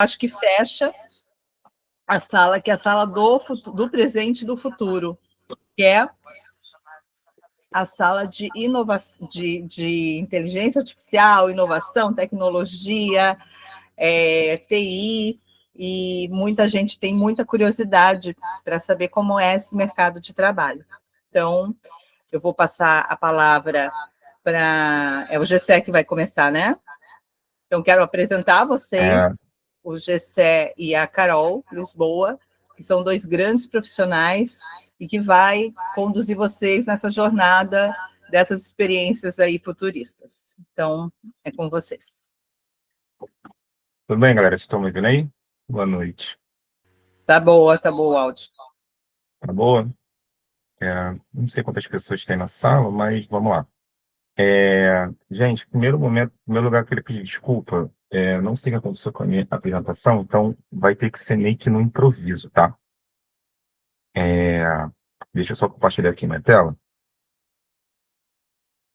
acho que fecha a sala, que é a sala do presente e do futuro, que é a sala de inovação, de inteligência artificial, inovação, tecnologia, TI, e muita gente tem muita curiosidade para saber como é esse mercado de trabalho. Então, eu vou passar a palavra para... É o Gessé que vai começar, né? Então, quero apresentar a vocês o Gessé e a Carol Lisboa, que são dois grandes profissionais e que vai conduzir vocês nessa jornada dessas experiências aí futuristas. Então, é com vocês. Tudo bem, galera? Vocês estão me ouvindo aí? Boa noite. Tá boa o áudio. Tá boa? Não sei quantas pessoas tem na sala, mas vamos lá. Gente, primeiro lugar, eu queria pedir desculpa. Não sei o que aconteceu com a minha apresentação, então vai ter que ser meio que no improviso, tá? Deixa eu só compartilhar aqui minha tela.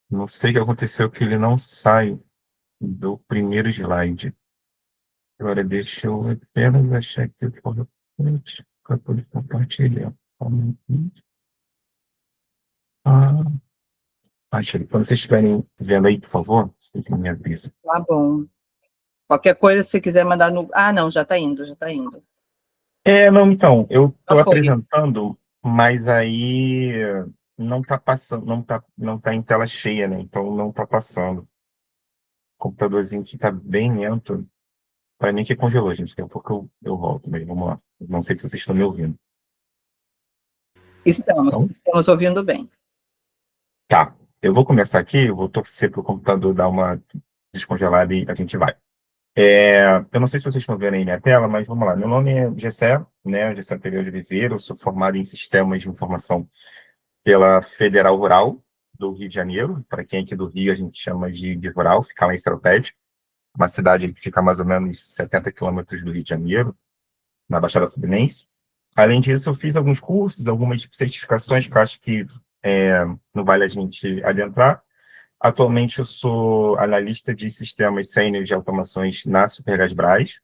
Não sei o que aconteceu, que ele não sai do primeiro slide. Agora deixa eu apenas achar aqui o PowerPoint para poder compartilhar. Achei. Quando vocês estiverem vendo aí, por favor, vocês me avisam. Tá bom. Qualquer coisa, se quiser mandar no... Ah, não, já está indo. Não, então, eu estou apresentando, mas aí não está passando, não tá em tela cheia, né? Então não está passando. O computadorzinho aqui está bem lento. Para mim que congelou, gente. Daqui a pouco eu volto, mas vamos lá. Não sei se vocês estão me ouvindo. Estamos ouvindo bem. Tá, eu vou começar aqui, eu vou torcer para o computador dar uma descongelada e a gente vai. Eu não sei se vocês estão vendo aí minha tela, mas vamos lá. Meu nome é Gessé, né? Gessé Pereira de Oliveira, eu sou formado em Sistemas de Informação pela Federal Rural do Rio de Janeiro. Para quem é aqui do Rio, a gente chama de Rural, fica lá em Estratégia, uma cidade que fica a mais ou menos 70 quilômetros do Rio de Janeiro, na Baixada Fluminense. Além disso, eu fiz alguns cursos, algumas certificações que eu acho que não vale a gente adentrar. Atualmente, eu sou analista de sistemas sênior de automações na Supergasbras.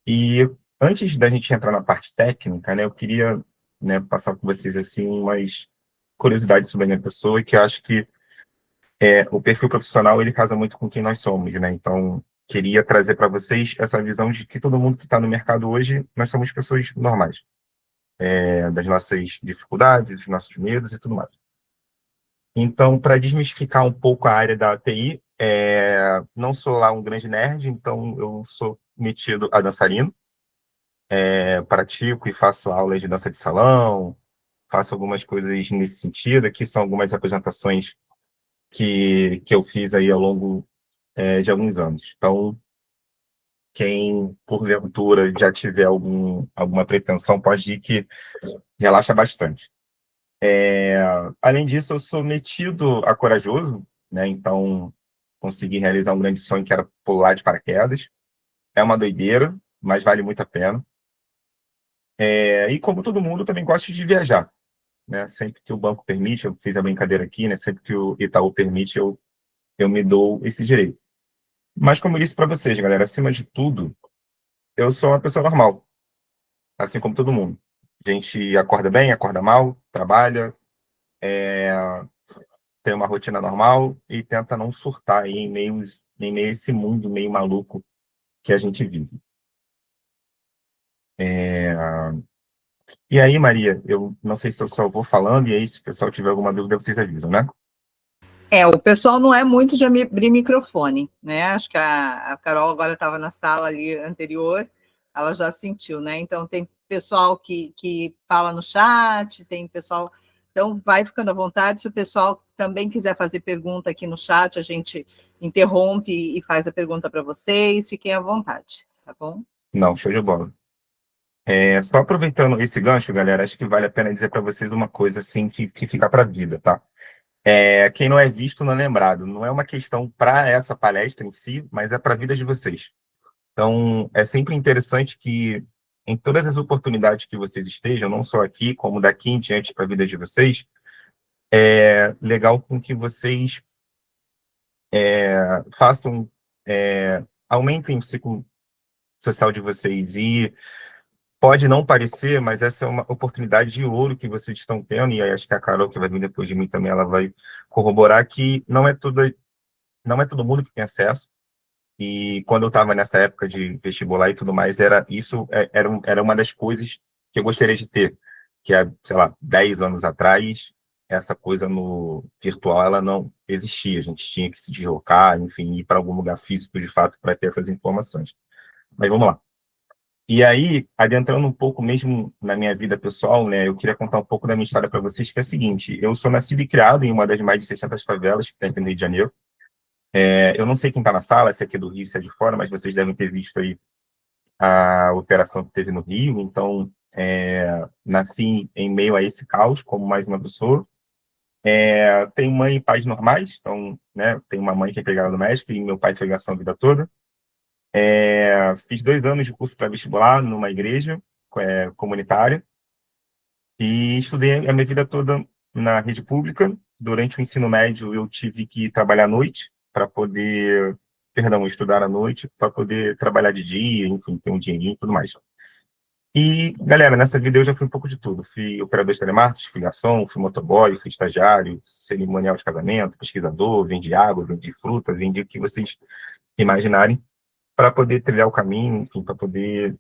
E antes da gente entrar na parte técnica, né, eu queria, né, passar com vocês assim, umas curiosidades sobre a minha pessoa, que eu acho que o perfil profissional ele casa muito com quem nós somos, né? Então, queria trazer para vocês essa visão de que todo mundo que está no mercado hoje, nós somos pessoas normais, das nossas dificuldades, dos nossos medos e tudo mais. Então, para desmistificar um pouco a área da TI, não sou lá um grande nerd, então eu sou metido a dançarino, pratico e faço aulas de dança de salão, faço algumas coisas nesse sentido. Aqui são algumas apresentações que eu fiz aí ao longo de alguns anos. Então, quem, porventura, já tiver alguma pretensão, pode ir que relaxa bastante. Além disso, eu sou metido a corajoso, né? Então, consegui realizar um grande sonho que era pular de paraquedas. É uma doideira, mas vale muito a pena. E como todo mundo, também gosto de viajar, né? Sempre que o banco permite, eu fiz a brincadeira aqui, né? Sempre que o Itaú permite, eu me dou esse direito. Mas como eu disse para vocês, galera, acima de tudo, eu sou uma pessoa normal, assim como todo mundo. A gente acorda bem, acorda mal, trabalha, tem uma rotina normal e tenta não surtar aí em meio a esse mundo meio maluco que a gente vive. E aí, Maria, eu não sei se eu só vou falando, e aí, se o pessoal tiver alguma dúvida, vocês avisam, né? O pessoal não é muito de abrir microfone, né? Acho que a Carol agora estava na sala ali anterior, ela já sentiu, né? Então, tem pessoal que fala no chat, tem pessoal... Então, vai ficando à vontade. Se o pessoal também quiser fazer pergunta aqui no chat, a gente interrompe e faz a pergunta para vocês. Fiquem à vontade, tá bom? Não, show de bola. Só aproveitando esse gancho, galera, acho que vale a pena dizer para vocês uma coisa assim que fica para a vida, tá? Quem não é visto não é lembrado. Não é uma questão para essa palestra em si, mas é para a vida de vocês. Então, é sempre interessante que em todas as oportunidades que vocês estejam, não só aqui, como daqui em diante para a vida de vocês, é legal com que vocês façam, aumentem o ciclo social de vocês. E pode não parecer, mas essa é uma oportunidade de ouro que vocês estão tendo, e aí acho que a Carol, que vai vir depois de mim também, ela vai corroborar que não é todo mundo que tem acesso. E quando eu estava nessa época de vestibular e tudo mais, era uma das coisas que eu gostaria de ter, que há, sei lá, 10 anos atrás, essa coisa no virtual, ela não existia. A gente tinha que se deslocar, enfim, ir para algum lugar físico, de fato, para ter essas informações. Mas vamos lá. E aí, adentrando um pouco mesmo na minha vida pessoal, né, eu queria contar um pouco da minha história para vocês, que é a seguinte: eu sou nascido e criado em uma das mais de 600 favelas que tem aqui no Rio de Janeiro. Eu não sei quem está na sala, se é aqui do Rio, se é de fora, mas vocês devem ter visto aí a operação que teve no Rio. Então, nasci em meio a esse caos, como mais uma pessoa. Tenho mãe e pais normais, então, né, tenho uma mãe que é empregada doméstica e meu pai foi garçom a vida toda. Fiz 2 anos de curso pré-vestibular numa igreja comunitária e estudei a minha vida toda na rede pública. Durante o ensino médio, eu tive que trabalhar à noite para poder, perdão, estudar à noite para poder trabalhar de dia, enfim, ter um dinheirinho e tudo mais. E, galera, nessa vida eu já fui um pouco de tudo. Fui operador de telemarketing, fui garçom, fui motoboy, fui estagiário, cerimonial de casamento, pesquisador, vendi água, vendi fruta, vendi o que vocês imaginarem para poder trilhar o caminho, enfim, para poder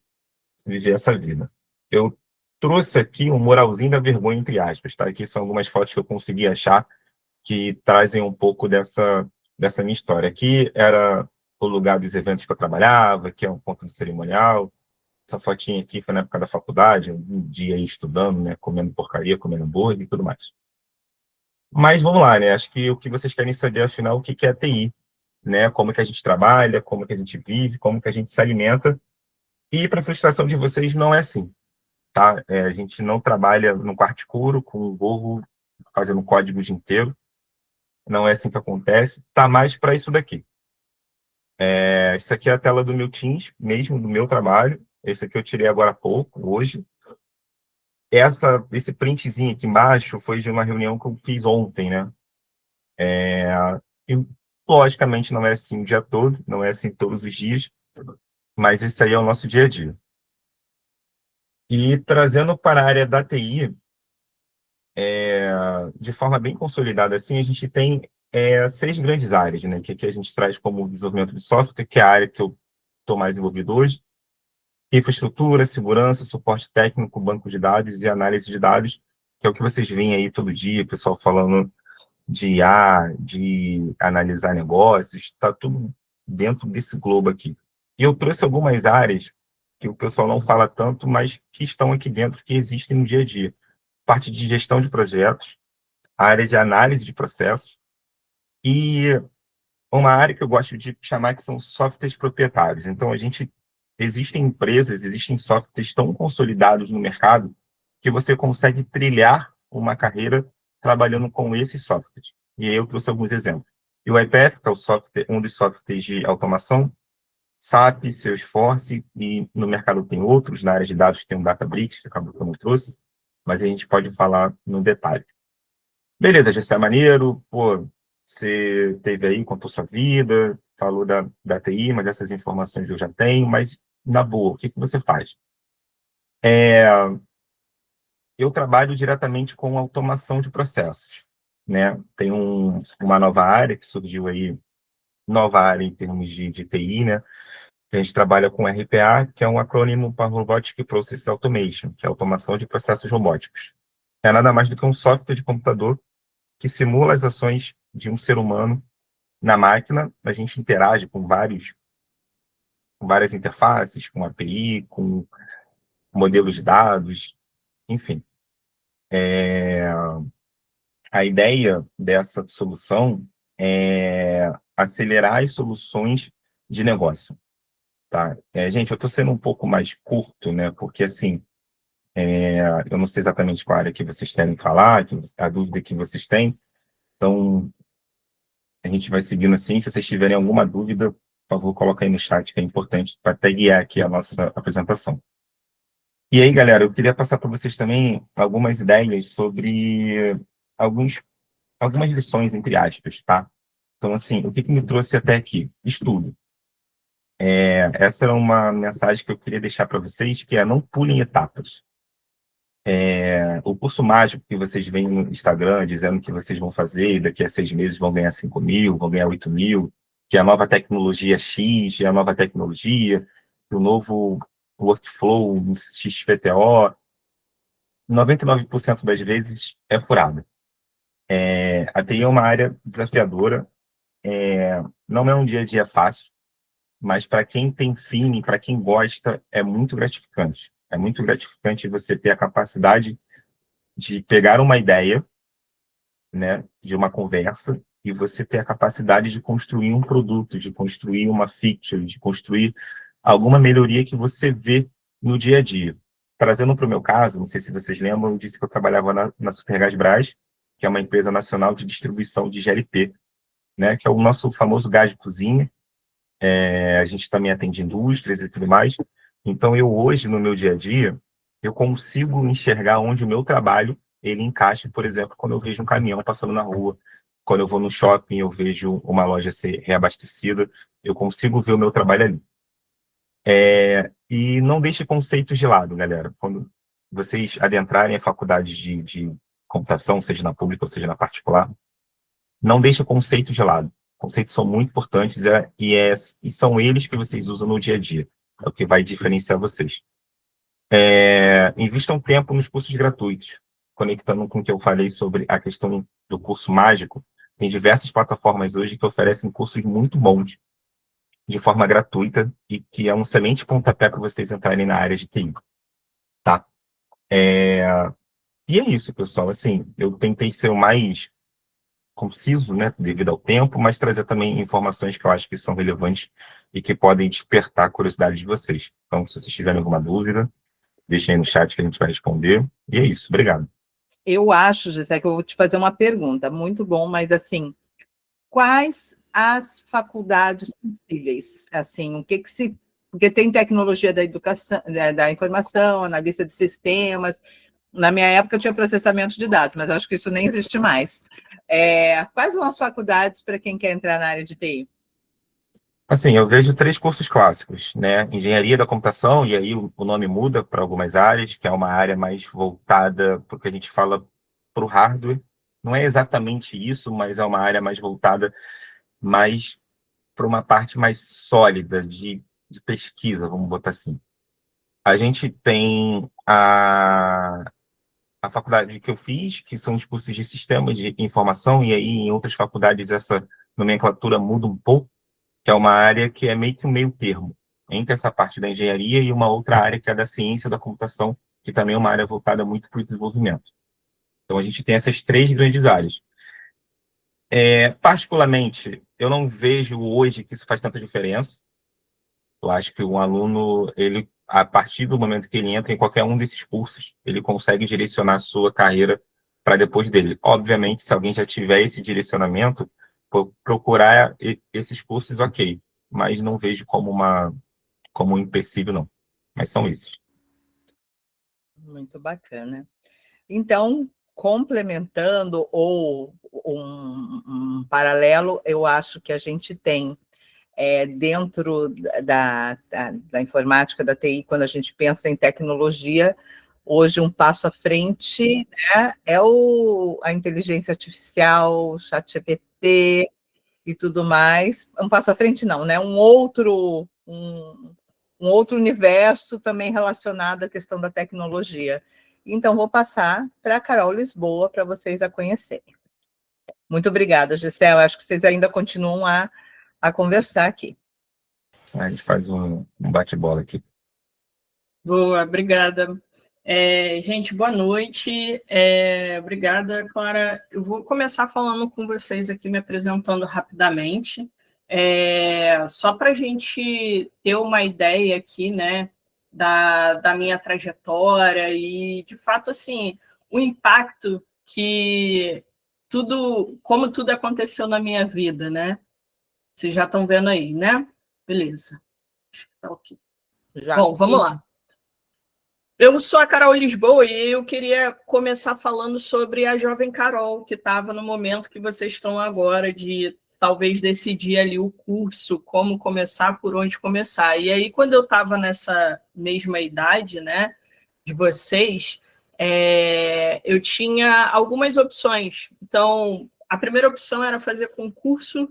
viver essa vida. Eu trouxe aqui um moralzinho da vergonha, entre aspas, tá? Aqui são algumas fotos que eu consegui achar que trazem um pouco dessa minha história. Aqui era o lugar dos eventos que eu trabalhava, que é um ponto de cerimonial. Essa fotinha aqui foi na época da faculdade, um dia aí estudando, né, comendo porcaria, comendo hambúrguer e tudo mais. Mas vamos lá, né? Acho que o que vocês querem saber, afinal, o que é a TI, né? Como é que a gente trabalha, como é que a gente vive, como que a gente se alimenta. E para frustração de vocês, não é assim, tá? A gente não trabalha num quarto escuro, com um gorro, fazendo código o dia inteiro. Não é assim que acontece. Tá mais para isso daqui. Isso aqui é a tela do meu Teams, mesmo do meu trabalho. Esse aqui eu tirei agora há pouco, hoje. Esse printzinho aqui embaixo foi de uma reunião que eu fiz ontem, né? E, logicamente, não é assim o dia todo, não é assim todos os dias, mas esse aí é o nosso dia a dia. E trazendo para a área da TI, de forma bem consolidada, assim, a gente tem 6 grandes áreas, né? Que aqui a gente traz como desenvolvimento de software, que é a área que eu estou mais envolvido hoje, infraestrutura, segurança, suporte técnico, banco de dados e análise de dados, que é o que vocês veem aí todo dia, pessoal falando de IA, de analisar negócios, está tudo dentro desse globo aqui. E eu trouxe algumas áreas que o pessoal não fala tanto, mas que estão aqui dentro, que existem no dia a dia. Parte de gestão de projetos, a área de análise de processos e uma área que eu gosto de chamar que são softwares proprietários. Então, existem empresas, existem softwares tão consolidados no mercado que você consegue trilhar uma carreira trabalhando com esses softwares. E aí eu trouxe alguns exemplos. E o IPF, que é um dos softwares de automação, SAP, Salesforce, e no mercado tem outros, na área de dados tem o Databricks, que acabou que eu não trouxe, mas a gente pode falar no detalhe. Beleza, já é maneiro, pô, você teve aí, contou sua vida, falou da TI, mas essas informações eu já tenho, mas na boa, o que você faz? Eu trabalho diretamente com automação de processos, né? Tem uma nova área que surgiu aí, nova área em termos de TI, né? Que a gente trabalha com RPA, que é um acrônimo para Robotic Process Automation, que é automação de processos robóticos. É nada mais do que um software de computador que simula as ações de um ser humano na máquina. A gente interage com várias interfaces, com API, com modelos de dados, enfim. A ideia dessa solução é acelerar as soluções de negócio, tá? Gente, eu estou sendo um pouco mais curto, né? Porque, assim, eu não sei exatamente qual área que vocês querem falar, a dúvida que vocês têm. Então, a gente vai seguindo assim. Se vocês tiverem alguma dúvida, por favor, coloca aí no chat, que é importante para até guiar aqui a nossa apresentação. E aí, galera, eu queria passar para vocês também algumas ideias sobre algumas lições, entre aspas, tá? Então, assim, o que me trouxe até aqui? Estudo. Essa era uma mensagem que eu queria deixar para vocês, que é não pulem etapas. O curso mágico que vocês veem no Instagram dizendo que vocês vão fazer, e daqui a 6 meses vão ganhar 5 mil, vão ganhar 8 mil, que é a nova tecnologia X, é a nova tecnologia, o novo workflow XPTO, 99% das vezes é furado. A TI é uma área desafiadora, não é um dia a dia fácil, mas para quem tem feeling, para quem gosta, é muito gratificante. É muito gratificante você ter a capacidade de pegar uma ideia, né, de uma conversa, e você ter a capacidade de construir um produto, de construir uma feature, de construir alguma melhoria que você vê no dia a dia. Trazendo para o meu caso, não sei se vocês lembram, eu disse que eu trabalhava na Supergás Brás, que é uma empresa nacional de distribuição de GLP, né, que é o nosso famoso gás de cozinha. A gente também atende indústrias e tudo mais. Então, eu hoje, no meu dia a dia, eu consigo enxergar onde o meu trabalho ele encaixa, por exemplo, quando eu vejo um caminhão passando na rua, quando eu vou no shopping, eu vejo uma loja ser reabastecida, eu consigo ver o meu trabalho ali. E não deixe conceitos de lado, galera. Quando vocês adentrarem a faculdade de computação, seja na pública ou seja na particular, não deixe conceitos de lado. Conceitos são muito importantes e são eles que vocês usam no dia a dia. É o que vai diferenciar vocês. Invistam tempo nos cursos gratuitos. Conectando com o que eu falei sobre a questão do curso mágico, tem diversas plataformas hoje que oferecem cursos muito bons, de forma gratuita, e que é um excelente pontapé para vocês entrarem na área de TI. Tá? E é isso, pessoal. Assim, eu tentei ser o mais conciso, né, devido ao tempo, mas trazer também informações que eu acho que são relevantes e que podem despertar a curiosidade de vocês. Então, se vocês tiverem alguma dúvida, deixem aí no chat que a gente vai responder. E é isso, obrigado. Eu acho, Gisele, que eu vou te fazer uma pergunta, muito bom, mas assim, quais as faculdades possíveis? Assim, o que que se... Porque tem tecnologia da educação, da informação, analista de sistemas. Na minha época tinha processamento de dados, mas acho que isso nem existe mais. Quais são as faculdades para quem quer entrar na área de TI? Assim, eu vejo 3 cursos clássicos, né? Engenharia da computação, e aí o nome muda para algumas áreas, que é uma área mais voltada para o que a gente fala para o hardware. Não é exatamente isso, mas é uma área mais voltada mais para uma parte mais sólida de pesquisa, vamos botar assim. A gente tem a faculdade que eu fiz, que são os cursos de sistemas de informação, e aí em outras faculdades essa nomenclatura muda um pouco, que é uma área que é meio que um meio termo entre essa parte da engenharia e uma outra área que é da ciência da computação, que também é uma área voltada muito para o desenvolvimento. Então a gente tem essas 3 grandes áreas. Particularmente, eu não vejo hoje que isso faz tanta diferença. Eu acho que um aluno, ele, a partir do momento que ele entra em qualquer um desses cursos, ele consegue direcionar a sua carreira para depois dele. Obviamente, se alguém já tiver esse direcionamento, procurar esses cursos, ok. Mas não vejo como um empecilho, não. Mas são esses. Muito bacana. Então, complementando ou um paralelo, eu acho que a gente tem dentro da informática, da TI, quando a gente pensa em tecnologia, hoje um passo à frente, né, a inteligência artificial, o ChatGPT e tudo mais. Um passo à frente não, né? Um outro universo também relacionado à questão da tecnologia. Então, vou passar para a Carol Lisboa para vocês a conhecerem. Muito obrigada, Gisele. Acho que vocês ainda continuam a conversar aqui. A gente faz um bate-bola aqui. Boa, obrigada. Gente, boa noite. Obrigada, Clara. Eu vou começar falando com vocês aqui, me apresentando rapidamente. Só para a gente ter uma ideia aqui, né, da minha trajetória e, de fato, assim, o impacto que como tudo aconteceu na minha vida, né? Vocês já estão vendo aí, né? Beleza. Tá ok. Já. Bom, vamos lá. Eu sou a Carol Lisboa e eu queria começar falando sobre a jovem Carol, que estava no momento que vocês estão agora de talvez decidir ali o curso, como começar, por onde começar. E aí, quando eu estava nessa mesma idade, né, de vocês, eu tinha algumas opções. Então, a primeira opção era fazer concurso.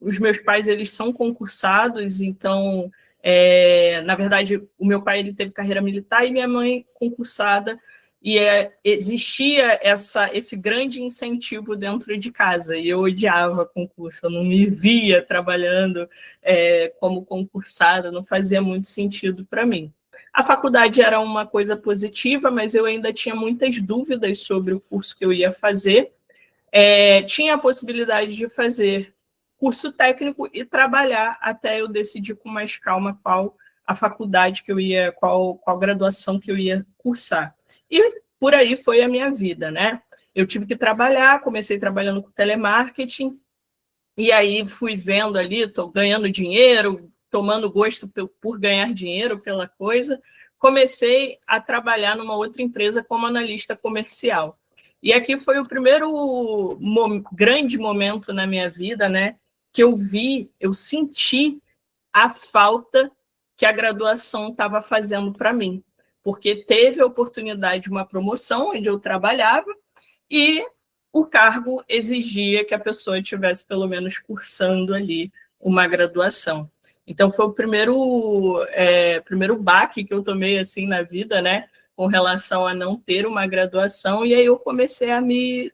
Os meus pais, eles são concursados, então, na verdade, o meu pai ele teve carreira militar e minha mãe concursada, e existia esse grande incentivo dentro de casa, e eu odiava concurso, eu não me via trabalhando como concursada, não fazia muito sentido para mim. A faculdade era uma coisa positiva, mas eu ainda tinha muitas dúvidas sobre o curso que eu ia fazer. Tinha a possibilidade de fazer curso técnico e trabalhar até eu decidir com mais calma qual a faculdade que eu ia, qual graduação que eu ia cursar. E por aí foi a minha vida, né? Eu tive que trabalhar, comecei trabalhando com telemarketing, e aí fui vendo ali, estou ganhando dinheiro, tomando gosto por ganhar dinheiro pela coisa, comecei a trabalhar numa outra empresa como analista comercial. E aqui foi o primeiro grande momento na minha vida, né, que eu senti a falta que a graduação estava fazendo para mim, porque teve a oportunidade de uma promoção onde eu trabalhava e o cargo exigia que a pessoa estivesse pelo menos cursando ali uma graduação. Então foi o primeiro baque que eu tomei assim na vida, né, com relação a não ter uma graduação, e aí eu comecei a me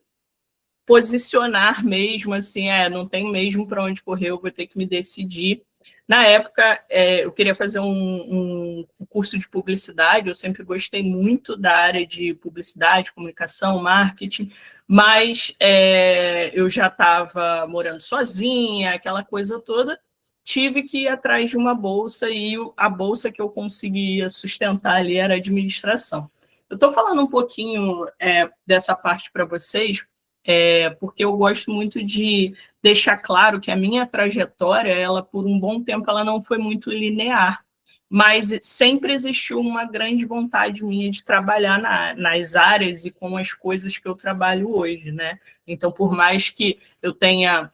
posicionar mesmo, assim, não tem mesmo para onde correr, eu vou ter que me decidir. Na época, eu queria fazer um curso de publicidade, eu sempre gostei muito da área de publicidade, comunicação, marketing, mas eu já estava morando sozinha, aquela coisa toda, tive que ir atrás de uma bolsa, e a bolsa que eu conseguia sustentar ali era administração. Eu estou falando um pouquinho dessa parte para vocês, porque eu gosto muito de deixar claro que a minha trajetória, ela por um bom tempo, ela não foi muito linear, mas sempre existiu uma grande vontade minha de trabalhar nas áreas e com as coisas que eu trabalho hoje, né? Então, por mais que eu tenha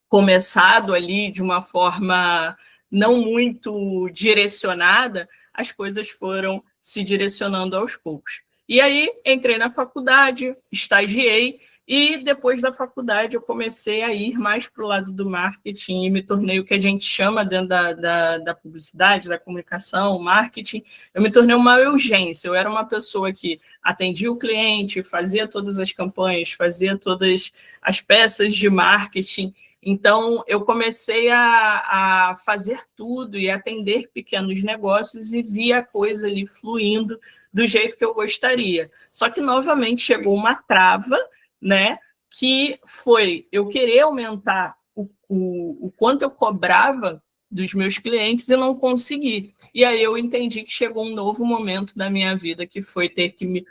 começado ali de uma forma não muito direcionada, as coisas foram se direcionando aos poucos. E aí, entrei na faculdade, estagiei, e depois da faculdade eu comecei a ir mais para o lado do marketing e me tornei o que a gente chama dentro da publicidade, da comunicação, marketing. Eu me tornei uma urgência. Eu era uma pessoa que atendia o cliente, fazia todas as campanhas, fazia todas as peças de marketing. Então, eu comecei a fazer tudo e atender pequenos negócios e via a coisa ali fluindo do jeito que eu gostaria. Só que, novamente, chegou uma trava, né, que foi eu querer aumentar o quanto eu cobrava dos meus clientes e não consegui. E aí eu entendi que chegou um novo momento da minha vida, que foi ter que me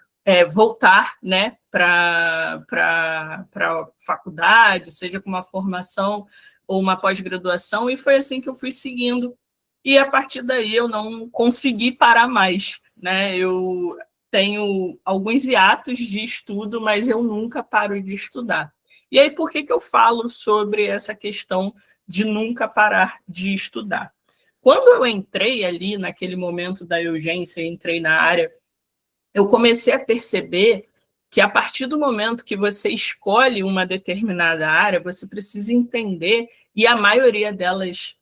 voltar, né, para a faculdade, seja com uma formação ou uma pós-graduação, e foi assim que eu fui seguindo. E a partir daí eu não consegui parar mais, né? Eu tenho alguns hiatos de estudo, mas eu nunca paro de estudar. E aí, por que eu falo sobre essa questão de nunca parar de estudar? Quando eu entrei ali, naquele momento da urgência, entrei na área, eu comecei a perceber que a partir do momento que você escolhe uma determinada área, você precisa entender, e a maioria delas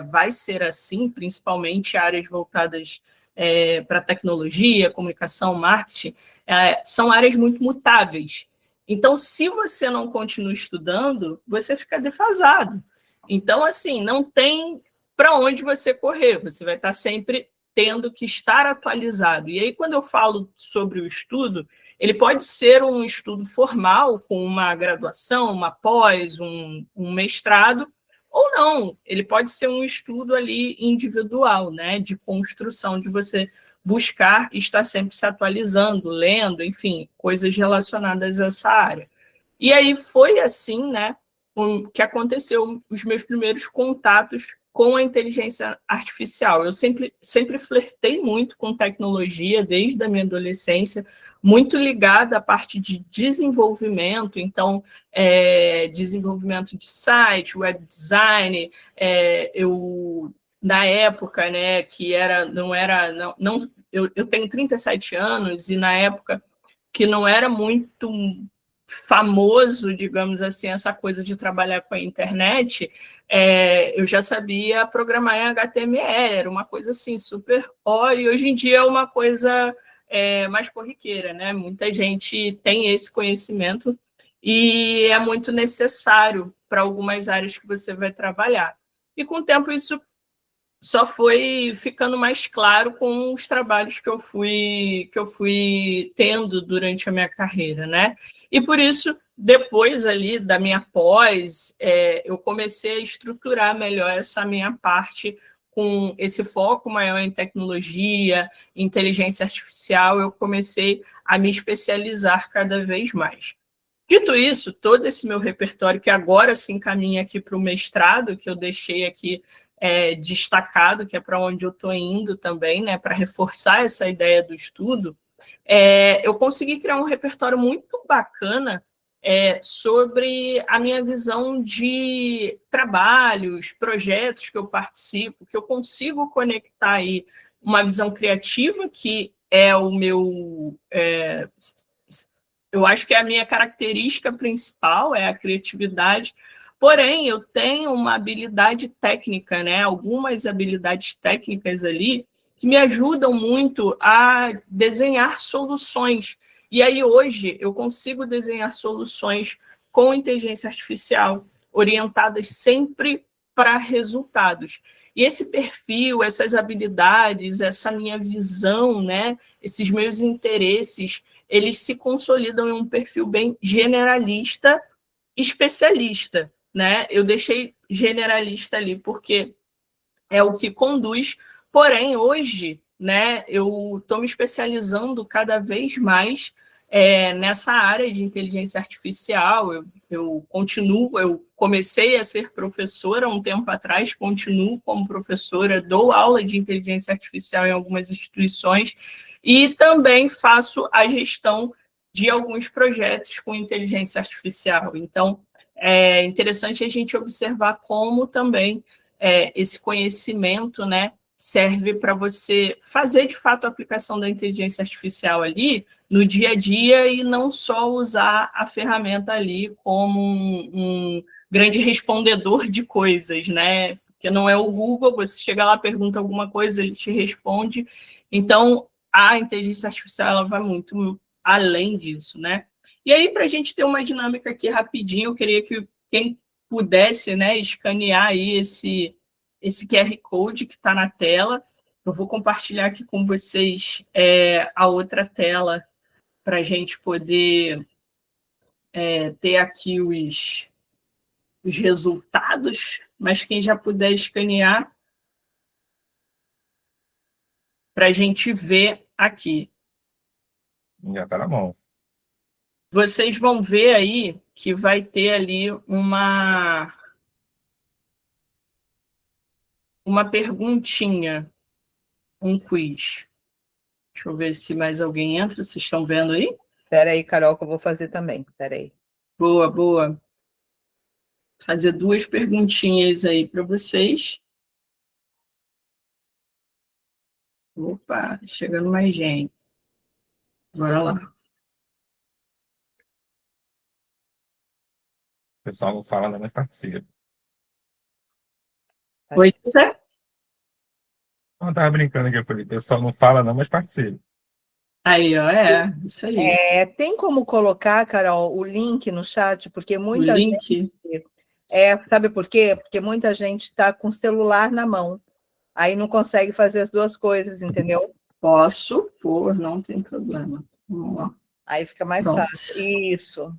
vai ser assim, principalmente áreas voltadas para tecnologia, comunicação, marketing, são áreas muito mutáveis. Então, se você não continua estudando, você fica defasado. Então, assim, não tem para onde você correr, você vai estar sempre tendo que estar atualizado. E aí, quando eu falo sobre o estudo, ele pode ser um estudo formal, com uma graduação, uma pós, um mestrado, ou não, ele pode ser um estudo ali individual, né, de construção, de você buscar estar sempre se atualizando, lendo, enfim, coisas relacionadas a essa área. E aí foi assim, né, que aconteceu os meus primeiros contatos com a inteligência artificial. Eu sempre flertei muito com tecnologia desde a minha adolescência, muito ligada à parte de desenvolvimento, então, desenvolvimento de site, web design, na época, né, que eu tenho 37 anos, e na época que não era muito famoso, digamos assim, essa coisa de trabalhar com a internet, eu já sabia programar em HTML, era uma coisa assim, super e hoje em dia é uma coisa mais corriqueira, né? Muita gente tem esse conhecimento e é muito necessário para algumas áreas que você vai trabalhar. E com o tempo isso só foi ficando mais claro com os trabalhos que eu fui tendo durante a minha carreira, né? E por isso, depois ali da minha pós, eu comecei a estruturar melhor essa minha parte com esse foco maior em tecnologia, inteligência artificial, eu comecei a me especializar cada vez mais. Dito isso, todo esse meu repertório, que agora se encaminha aqui para o mestrado, que eu deixei aqui destacado, que é para onde eu estou indo também, né, para reforçar essa ideia do estudo, eu consegui criar um repertório muito bacana sobre a minha visão de trabalhos, projetos que eu participo, que eu consigo conectar aí uma visão criativa, que é o meu... eu acho que é a minha característica principal, é a criatividade. Porém, eu tenho uma habilidade técnica, né? Algumas habilidades técnicas ali que me ajudam muito a desenhar soluções. E aí, hoje, eu consigo desenhar soluções com inteligência artificial, orientadas sempre para resultados. E esse perfil, essas habilidades, essa minha visão, né? Esses meus interesses, eles se consolidam em um perfil bem generalista, especialista, né? Eu deixei generalista ali porque é o que conduz, porém, hoje, né, eu estou me especializando cada vez mais nessa área de inteligência artificial. Eu comecei a ser professora um tempo atrás, continuo como professora, dou aula de inteligência artificial em algumas instituições e também faço a gestão de alguns projetos com inteligência artificial. Então, é interessante a gente observar como também esse conhecimento, né, serve para você fazer, de fato, a aplicação da inteligência artificial ali no dia a dia e não só usar a ferramenta ali como um grande respondedor de coisas, né? Porque não é o Google, você chega lá, pergunta alguma coisa, ele te responde. Então, a inteligência artificial ela vai muito além disso, né? E aí, para a gente ter uma dinâmica aqui rapidinho, eu queria que quem pudesse, né, escanear aí esse QR Code que está na tela. Eu vou compartilhar aqui com vocês a outra tela para a gente poder ter aqui os resultados, mas quem já puder escanear para a gente ver aqui. Já está na mão. Vocês vão ver aí que vai ter ali uma perguntinha, um quiz. Deixa eu ver se mais alguém entra. Vocês estão vendo aí? Espera aí, Carol, que eu vou fazer também. Espera aí. Boa, boa. Fazer 2 perguntinhas aí para vocês. Opa, chegando mais gente. Bora lá. O pessoal não fala, não, mas participa. Oi, você? Não, estava brincando aqui, eu falei, o pessoal não fala, não, mas participa. Aí, ó, isso aí. Tem como colocar, Carol, o link no chat? Porque O muita link. gente... sabe por quê? Porque muita gente está com o celular na mão. Aí não consegue fazer as duas coisas, entendeu? Posso pôr, não tem problema. Vamos lá. Aí fica mais Pronto. fácil. Isso.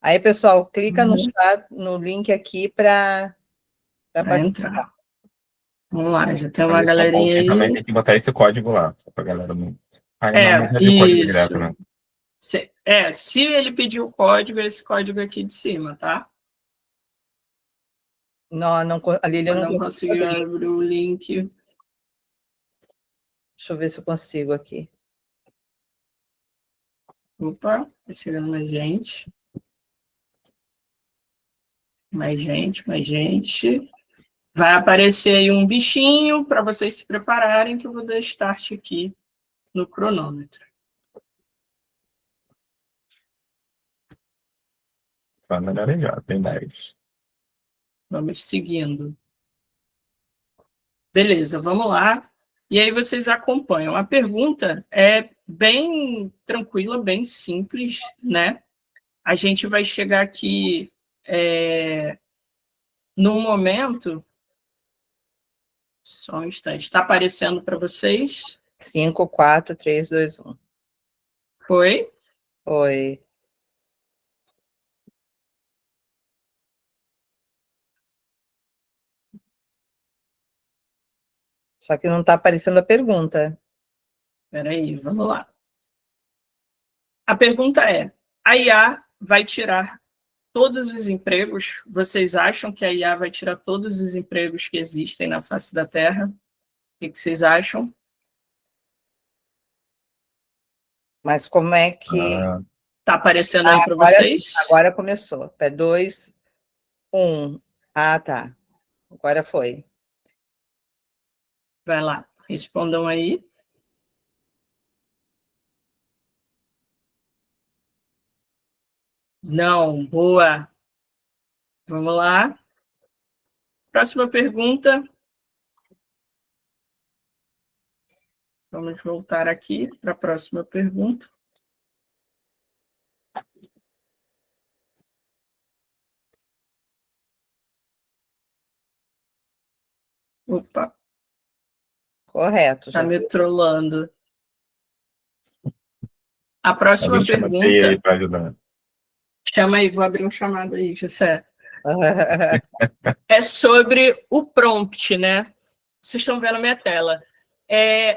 Aí, pessoal, clica no chat, no link aqui para participar. Entrar. Vamos lá, já tem uma galerinha aí. Também tem que botar esse código lá, para a galera não... não recebe o código direto, né? Se ele pedir o código, esse código aqui de cima, tá? Não, a Lilian Eu não não conseguiu consegui abrir. abrir o link. Deixa eu ver se eu consigo aqui. Opa, tá chegando mais gente. Mais gente. Vai aparecer aí um bichinho para vocês se prepararem, que eu vou dar start aqui no cronômetro. Tá melhor já, tem 10. Vamos seguindo. Beleza, vamos lá. E aí vocês acompanham. A pergunta é bem tranquila, bem simples, né? A gente vai chegar aqui num momento. Só um instante. Está aparecendo para vocês? 5, 4, 3, 2, 1. Foi? Oi. Só que não está aparecendo a pergunta. Espera aí, vamos lá. A pergunta é: a IA vai tirar todos os empregos? Vocês acham que a IA vai tirar todos os empregos que existem na face da Terra? O que vocês acham? Mas como é que... Está aparecendo aí para vocês? Agora começou. Pé 2, 1. Ah, tá. Agora foi. Vai lá, respondam aí. Não, boa. Vamos lá. Próxima pergunta. Vamos voltar aqui para a próxima pergunta. Opa. Correto. Está me trollando. A próxima pergunta... Aí para ajudar. Chama aí, vou abrir um chamado aí, José. É sobre o prompt, né? Vocês estão vendo a minha tela.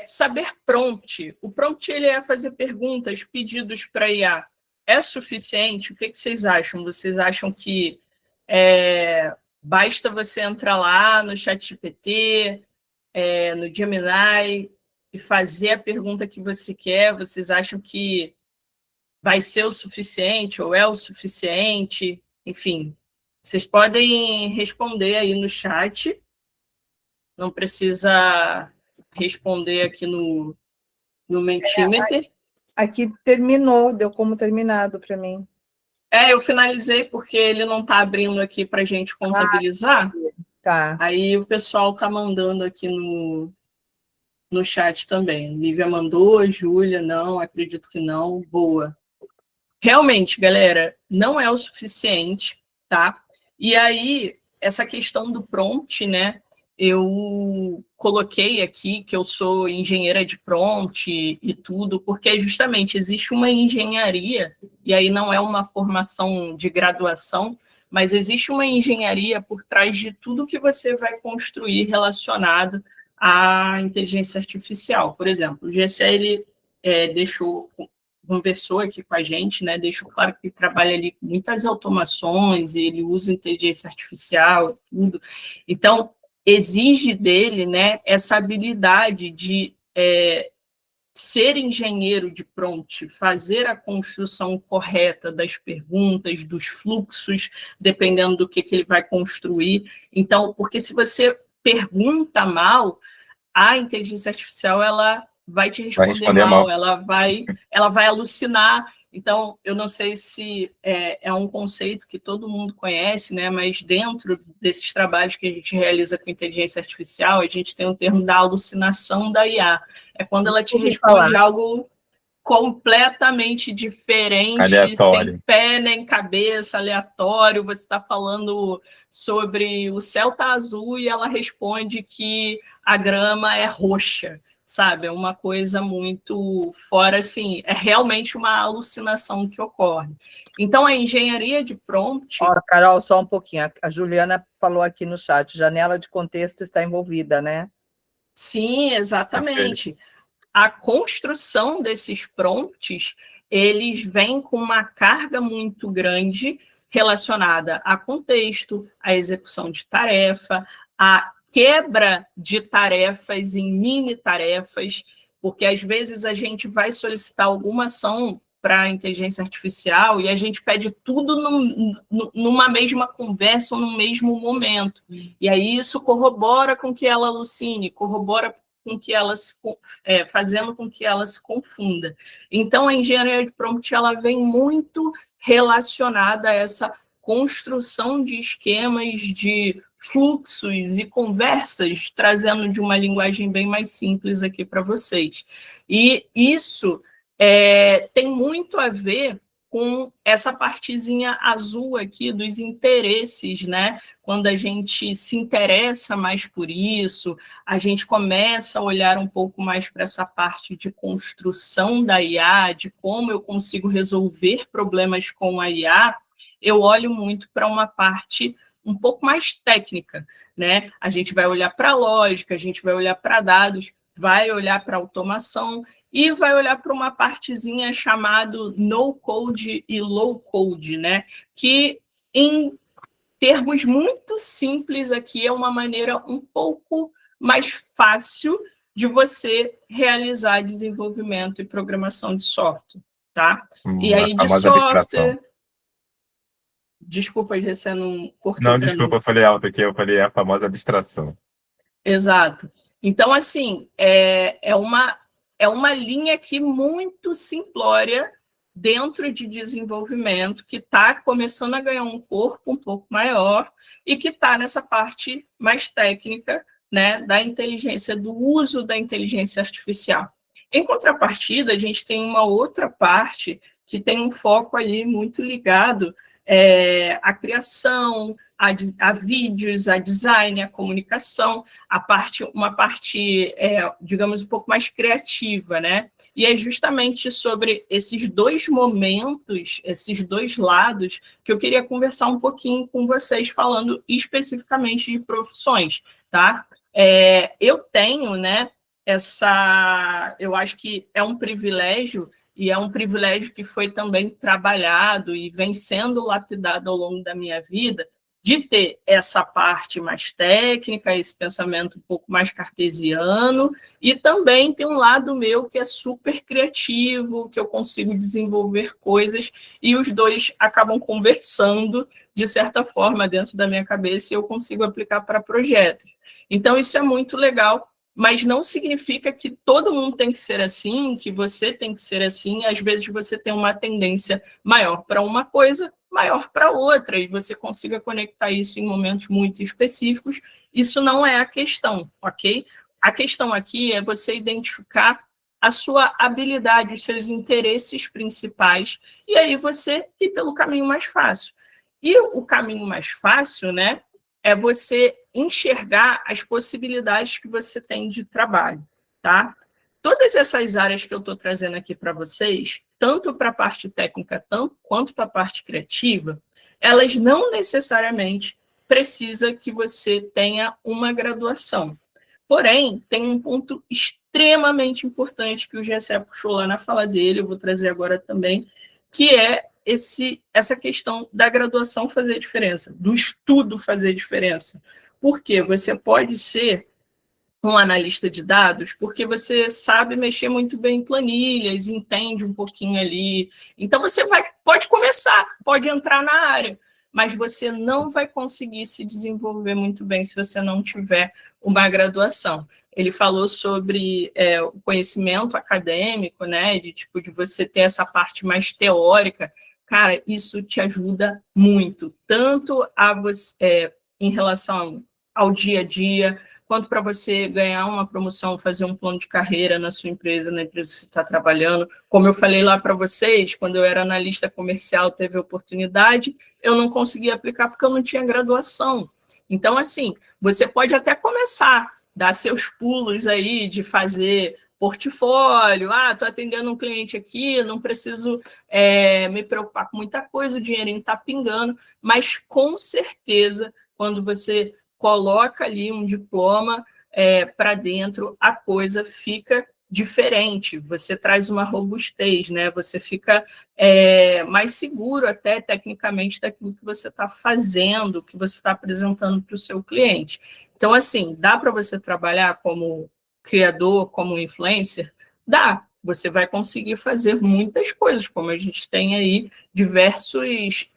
Saber prompt. O prompt ele é fazer perguntas, pedidos para IA. É suficiente? O que vocês acham? Vocês acham que basta você entrar lá no ChatGPT, no Gemini, e fazer a pergunta que você quer? Vocês acham que vai ser o suficiente ou é o suficiente? Enfim, vocês podem responder aí no chat. Não precisa responder aqui no Mentimeter. Aqui terminou, deu como terminado para mim. Eu finalizei porque ele não está abrindo aqui para a gente contabilizar. Tá. Aí o pessoal está mandando aqui no chat também. Lívia mandou, Júlia, não, acredito que não. Boa. Realmente, galera, não é o suficiente, tá? E aí, essa questão do prompt, né? Eu coloquei aqui que eu sou engenheira de prompt e tudo, porque justamente existe uma engenharia, e aí não é uma formação de graduação, mas existe uma engenharia por trás de tudo que você vai construir relacionado à inteligência artificial. Por exemplo, o GCL conversou aqui com a gente, né? Deixou claro que ele trabalha ali com muitas automações, ele usa inteligência artificial, tudo. Então, exige dele, né, essa habilidade de ser engenheiro de prompt, fazer a construção correta das perguntas, dos fluxos, dependendo do que ele vai construir. Então, porque se você pergunta mal, a inteligência artificial ela vai te responder mal, ela vai alucinar. Então, eu não sei se é um conceito que todo mundo conhece, né? Mas dentro desses trabalhos que a gente realiza com inteligência artificial, a gente tem um termo da alucinação da IA. É quando ela te responde algo completamente diferente, aleatório, sem pé nem cabeça, aleatório. Você está falando sobre o céu tá azul e ela responde que a grama é roxa, sabe? É uma coisa muito fora, assim, é realmente uma alucinação que ocorre. Então, a engenharia de prompt... Carol, só um pouquinho. A Juliana falou aqui no chat, janela de contexto está envolvida, né? Sim, exatamente. A construção desses prompts, eles vêm com uma carga muito grande relacionada a contexto, a execução de tarefa, a quebra de tarefas em mini-tarefas, porque às vezes a gente vai solicitar alguma ação para a inteligência artificial e a gente pede tudo numa mesma conversa ou no mesmo momento. E aí isso corrobora com que ela alucine, corrobora com que ela fazendo com que ela se confunda. Então, a engenharia de prompt ela vem muito relacionada a essa construção de esquemas de fluxos e conversas, trazendo de uma linguagem bem mais simples aqui para vocês. E isso tem muito a ver com essa partezinha azul aqui dos interesses, né? Quando a gente se interessa mais por isso, a gente começa a olhar um pouco mais para essa parte de construção da IA, de como eu consigo resolver problemas com a IA, eu olho muito para uma parte um pouco mais técnica, né? A gente vai olhar para a lógica, a gente vai olhar para dados, vai olhar para automação, e vai olhar para uma partezinha chamada no-code e low-code, né? Que, em termos muito simples aqui, é uma maneira um pouco mais fácil de você realizar desenvolvimento e programação de software, tá? E aí, de software... Abstração. Desculpa, você não cortou. Não, desculpa, eu falei alto aqui, eu falei a famosa abstração. Exato. Então, assim, é uma linha aqui muito simplória dentro de desenvolvimento, que está começando a ganhar um corpo um pouco maior e que está nessa parte mais técnica, né, da inteligência, do uso da inteligência artificial. Em contrapartida, a gente tem uma outra parte que tem um foco ali muito ligado à criação, a vídeos, a design, a comunicação, uma parte, digamos, um pouco mais criativa, né? E é justamente sobre esses dois momentos, esses dois lados, que eu queria conversar um pouquinho com vocês, falando especificamente de profissões, tá? Eu tenho, né, eu acho que é um privilégio, e é um privilégio que foi também trabalhado e vem sendo lapidado ao longo da minha vida, de ter essa parte mais técnica, esse pensamento um pouco mais cartesiano, e também tem um lado meu que é super criativo, que eu consigo desenvolver coisas, e os dois acabam conversando, de certa forma, dentro da minha cabeça, e eu consigo aplicar para projetos. Então, isso é muito legal, mas não significa que todo mundo tem que ser assim, que você tem que ser assim. Às vezes você tem uma tendência maior para uma coisa, maior para outra, e você consiga conectar isso em momentos muito específicos. Isso não é a questão, ok? A questão aqui é você identificar a sua habilidade, os seus interesses principais, e aí você ir pelo caminho mais fácil. E o caminho mais fácil, né, é você enxergar as possibilidades que você tem de trabalho, tá? Todas essas áreas que eu estou trazendo aqui para vocês, tanto para a parte técnica quanto para a parte criativa, elas não necessariamente precisam que você tenha uma graduação. Porém, tem um ponto extremamente importante que o Gessé puxou lá na fala dele, eu vou trazer agora também, que é essa questão da graduação fazer diferença, do estudo fazer diferença. Porque você pode ser um analista de dados porque você sabe mexer muito bem em planilhas, entende um pouquinho ali. Então, você pode começar, pode entrar na área, mas você não vai conseguir se desenvolver muito bem se você não tiver uma graduação. Ele falou sobre o conhecimento acadêmico, né, de você ter essa parte mais teórica. Cara, isso te ajuda muito, tanto em relação ao dia a dia, quanto para você ganhar uma promoção, fazer um plano de carreira na sua empresa, na empresa que você está trabalhando. Como eu falei lá para vocês, quando eu era analista comercial, teve oportunidade, eu não conseguia aplicar porque eu não tinha graduação. Então, assim, você pode até começar, dar seus pulos aí de fazer portfólio, estou atendendo um cliente aqui, não preciso me preocupar com muita coisa, o dinheirinho está pingando, mas com certeza, quando você coloca ali um diploma para dentro, a coisa fica diferente, você traz uma robustez, né? Você fica mais seguro até tecnicamente daquilo que você está fazendo, que você está apresentando para o seu cliente. Então, assim, dá para você trabalhar como criador, como influencer? Dá. Você vai conseguir fazer muitas coisas, como a gente tem aí diversos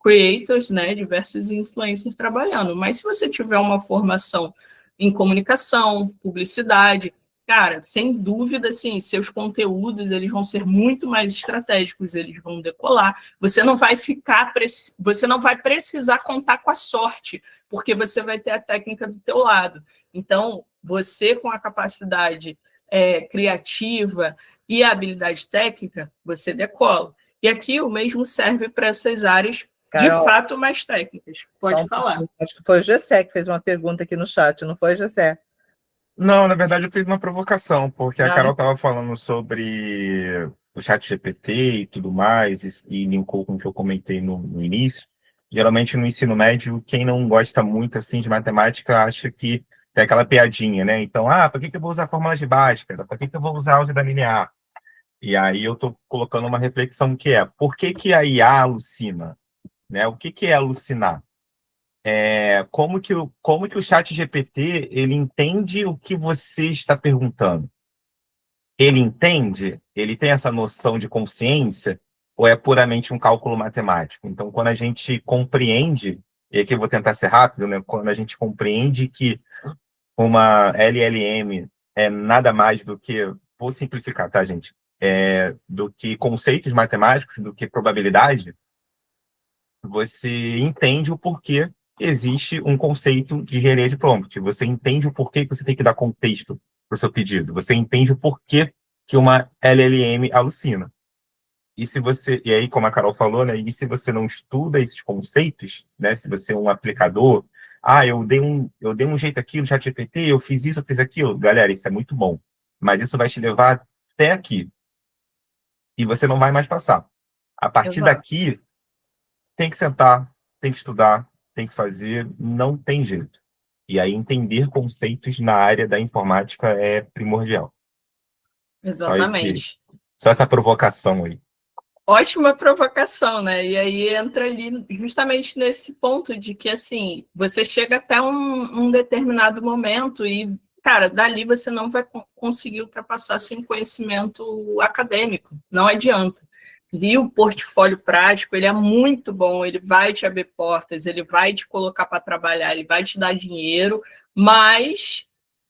creators, né, diversos influencers trabalhando. Mas se você tiver uma formação em comunicação, publicidade, cara, sem dúvida, assim, seus conteúdos eles vão ser muito mais estratégicos, eles vão decolar. Você não vai você não vai precisar contar com a sorte, porque você vai ter a técnica do teu lado. Então, você com a capacidade criativa e a habilidade técnica, você decola. E aqui o mesmo serve para essas áreas, Carol, de fato, mais técnicas. Pode falar. Acho que foi o Gessé que fez uma pergunta aqui no chat, não foi, Gessé? Não, na verdade eu fiz uma provocação, porque a Carol estava falando sobre o chat GPT e tudo mais, e linkou com o que eu comentei no início. Geralmente no ensino médio, quem não gosta muito assim de matemática acha que tem aquela piadinha, né? Então, para que eu vou usar fórmula de Bhaskara? Para que eu vou usar álgebra linear? E aí eu estou colocando uma reflexão que é, por que a IA alucina? Né? O que é alucinar? Como que o chat GPT ele entende o que você está perguntando? Ele entende? Ele tem essa noção de consciência? Ou é puramente um cálculo matemático? Então, quando a gente compreende, e aqui eu vou tentar ser rápido, né? Quando a gente compreende que uma LLM é nada mais do que, vou simplificar, tá, gente? Do que conceitos matemáticos, do que probabilidade, você entende o porquê existe um conceito de engenharia de prompt. Você entende o porquê que você tem que dar contexto para o seu pedido. Você entende o porquê que uma LLM alucina. E aí, como a Carol falou, né? E se você não estuda esses conceitos, né? Se você é um aplicador, eu dei um jeito aqui no ChatGPT, eu fiz isso, eu fiz aquilo. Galera, isso é muito bom. Mas isso vai te levar até aqui. E você não vai mais passar. A partir daqui, tem que sentar, tem que estudar, tem que fazer, não tem jeito. E aí entender conceitos na área da informática é primordial. Exatamente. Só essa provocação aí. Ótima provocação, né? E aí entra ali justamente nesse ponto de que, assim, você chega até um determinado momento e, cara, dali você não vai conseguir ultrapassar sem conhecimento acadêmico. Não adianta. E o portfólio prático, ele é muito bom, ele vai te abrir portas, ele vai te colocar para trabalhar, ele vai te dar dinheiro, mas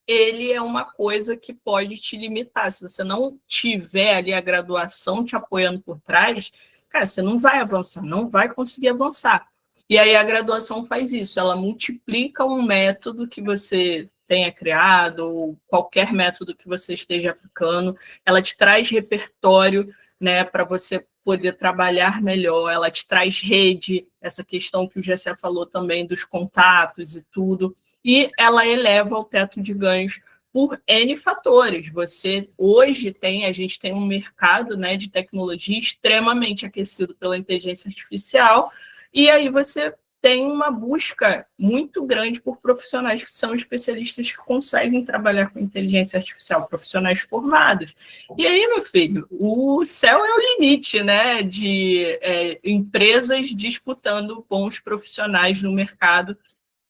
ele é uma coisa que pode te limitar. Se você não tiver ali a graduação te apoiando por trás, cara, você não vai avançar, não vai conseguir avançar. E aí a graduação faz isso, ela multiplica um método que você tenha criado, ou qualquer método que você esteja aplicando, ela te traz repertório, né, para você poder trabalhar melhor, ela te traz rede, essa questão que o Gessé falou também dos contatos e tudo, e ela eleva o teto de ganhos por N fatores. A gente tem um mercado, né, de tecnologia extremamente aquecido pela inteligência artificial, e aí você tem uma busca muito grande por profissionais que são especialistas que conseguem trabalhar com inteligência artificial, profissionais formados. E aí, meu filho, o céu é o limite, né, de empresas disputando bons profissionais no mercado,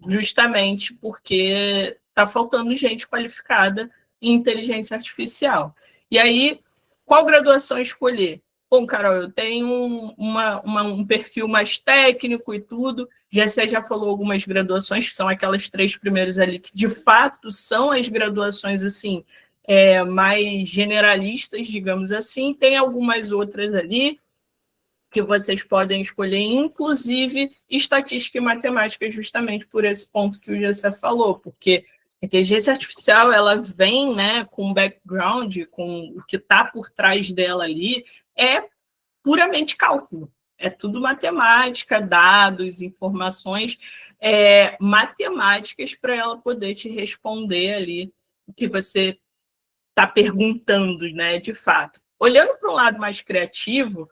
justamente porque está faltando gente qualificada em inteligência artificial. E aí, qual graduação escolher? Bom, Carol, eu tenho um perfil mais técnico e tudo. Você já falou algumas graduações, que são aquelas 3 primeiras ali, que de fato são as graduações assim mais generalistas, digamos assim. Tem algumas outras ali que vocês podem escolher, inclusive estatística e matemática, justamente por esse ponto que o Gessé falou, porque a inteligência artificial ela vem, né, com background, com o que está por trás dela ali, é puramente cálculo. É tudo matemática, dados, informações matemáticas para ela poder te responder ali o que você está perguntando, né, de fato. Olhando para um lado mais criativo,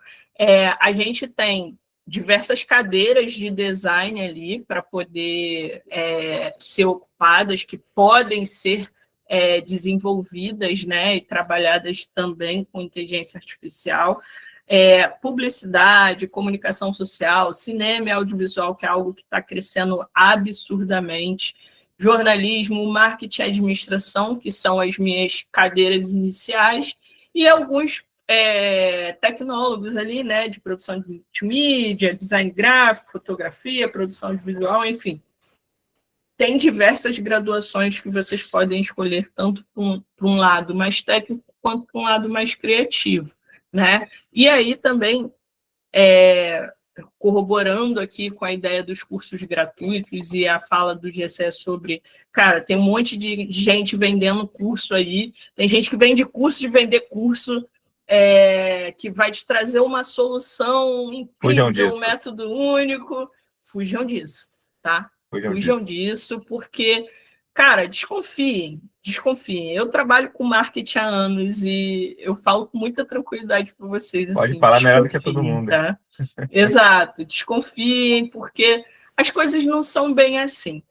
a gente tem diversas cadeiras de design ali para poder ser ocupadas, que podem ser desenvolvidas, né, e trabalhadas também com inteligência artificial. Publicidade, comunicação social, cinema e audiovisual, que é algo que está crescendo absurdamente, jornalismo, marketing e administração, que são as minhas cadeiras iniciais, e alguns tecnólogos ali, né, de produção de multimídia, design gráfico, fotografia, produção audiovisual, enfim. Tem diversas graduações que vocês podem escolher, tanto para um lado mais técnico, quanto para um lado mais criativo, né? E aí também, corroborando aqui com a ideia dos cursos gratuitos e a fala do GCE sobre, cara, tem um monte de gente vendendo curso aí, tem gente que vende curso de vender curso, que vai te trazer uma solução incrível, um método único. Fujam disso, tá? Fujam disso, porque, cara, desconfiem. Eu trabalho com marketing há anos e eu falo com muita tranquilidade para vocês. Pode assim, falar melhor do que todo mundo. Tá? Exato, desconfiem, porque as coisas não são bem assim.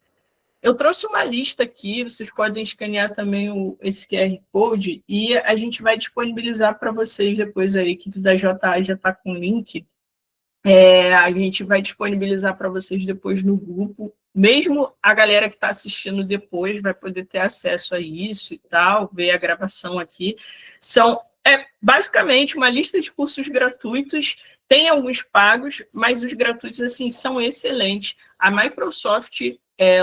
Eu trouxe uma lista aqui, vocês podem escanear também esse QR Code e a gente vai disponibilizar para vocês depois, a equipe da JA já está com o link. A gente vai disponibilizar para vocês depois no grupo. Mesmo a galera que está assistindo depois vai poder ter acesso a isso e tal, ver a gravação aqui. Basicamente uma lista de cursos gratuitos, tem alguns pagos, mas os gratuitos assim, são excelentes. A Microsoft